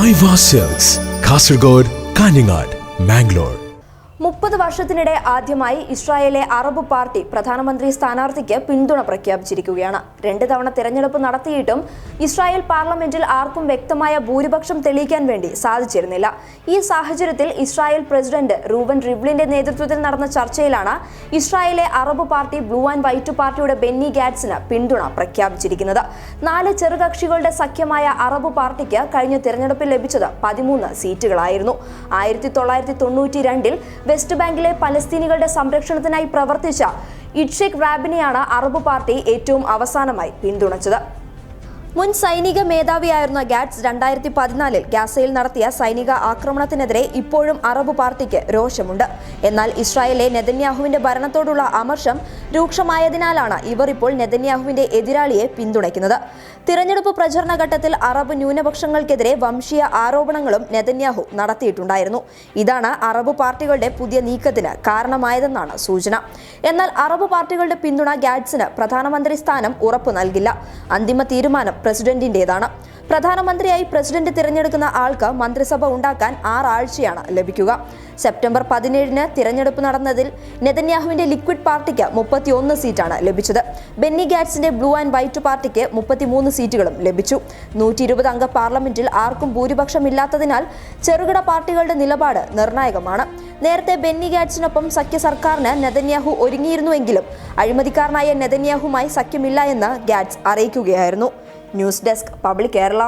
Aiwa silks, Kasaragod, Kanhangad, Mangalore. 30 വർഷത്തിനിടെ ആദ്യമായി ഇസ്രായേലിലെ അറബ് പാർട്ടി പ്രധാനമന്ത്രി സ്ഥാനാർത്ഥിക്ക് പിന്തുണ പ്രഖ്യാപിച്ചിരിക്കുകയാണ്. 2 തവണ തിരഞ്ഞെടുപ്പ് നടത്തിയിട്ടും ഇസ്രായേൽ പാർലമെന്റിൽ ആർക്കും വ്യക്തമായ ഭൂരിപക്ഷം തെളിയിക്കാൻ വേണ്ടി സാധിച്ചിരുന്നില്ല. ഈ സാഹചര്യത്തിൽ ഇസ്രായേൽ പ്രസിഡന്റ് റൂവൻ റിവ്ലിന്റെ നേതൃത്വത്തിൽ നടന്ന ചർച്ചയിലാണ് ഇസ്രായേലിലെ Arab party blue and white പാർട്ടിയുടെ ബെന്നി ഗാറ്റ്സിന് പിന്തുണ പ്രഖ്യാപിച്ചിരിക്കുന്നത്. 4 ചെറുകക്ഷികളുടെ സഖ്യമായ അറബ് പാർട്ടിക്ക് കഴിഞ്ഞ തിരഞ്ഞെടുപ്പിൽ ലഭിച്ചത് 13 സീറ്റുകളായിരുന്നു. 1992-ൽ വെസ്റ്റ് ബാങ്കിലെ പലസ്തീനികളുടെ സംരക്ഷണത്തിനായി പ്രവർത്തിച്ച ഇറ്റ്ഷെക് റാബിനെയാണ് അറബ് പാർട്ടി ഏറ്റവും അവസാനമായി പിന്തുണച്ചത്. മുൻ സൈനിക മേധാവിയായിരുന്ന ഗാറ്റ്സ് 2014-ൽ ഗാസയിൽ നടത്തിയ സൈനിക ആക്രമണത്തിനെതിരെ ഇപ്പോഴും അറബ് പാർട്ടിക്ക് രോഷമുണ്ട്. എന്നാൽ ഇസ്രായേലിലെ നെതന്യാഹുവിന്റെ ഭരണത്തോടുള്ള അമർഷം രൂക്ഷമായതിനാലാണ് ഇവർ ഇപ്പോൾ നെതന്യാഹുവിന്റെ എതിരാളിയെ പിന്തുണയ്ക്കുന്നത്. തിരഞ്ഞെടുപ്പ് പ്രചരണ ഘട്ടത്തിൽ അറബ് ന്യൂനപക്ഷങ്ങൾക്കെതിരെ വംശീയ ആരോപണങ്ങളും നെതന്യാഹു നടത്തിയിട്ടുണ്ടായിരുന്നു. ഇതാണ് അറബ് പാർട്ടികളുടെ പുതിയ നീക്കത്തിന് കാരണമായതെന്നാണ് സൂചന. എന്നാൽ അറബ് പാർട്ടികളുടെ പിന്തുണ ഗാറ്റ്സിന് പ്രധാനമന്ത്രി സ്ഥാനം ഉറപ്പു നൽകില്ല. അന്തിമ തീരുമാനം പ്രസിഡന്റിന്റേതാണ്. പ്രധാനമന്ത്രിയായി പ്രസിഡന്റ് തിരഞ്ഞെടുക്കുന്ന ആൾക്ക് മന്ത്രിസഭ ഉണ്ടാക്കാൻ 6 ആഴ്ചയാണ് ലഭിക്കുക. സെപ്റ്റംബർ 17-ന് തിരഞ്ഞെടുപ്പ് നടന്നതിൽ നെതന്യാഹുവിന്റെ ലിക്വിഡ് പാർട്ടിക്ക് 31 സീറ്റാണ് ലഭിച്ചത്. ബെന്നി ഗാറ്റ്സിന്റെ ബ്ലൂ ആൻഡ് വൈറ്റ് പാർട്ടിക്ക് 33 സീറ്റുകളും ലഭിച്ചു. 120 അംഗ പാർലമെന്റിൽ ആർക്കും ഭൂരിപക്ഷമില്ലാത്തതിനാൽ ചെറുകിട പാർട്ടികളുടെ നിലപാട് നിർണായകമാണ്. നേരത്തെ ബെന്നി ഗാറ്റ്സിനൊപ്പം സഖ്യ സർക്കാരിന് നെതന്യാഹു ഒരുങ്ങിയിരുന്നുവെങ്കിലും അഴിമതിക്കാരനായ നെതന്യാഹുമായി സഖ്യമില്ല എന്ന് ഗാറ്റ്സ് അറിയിക്കുകയായിരുന്നു. News desk public Kerala.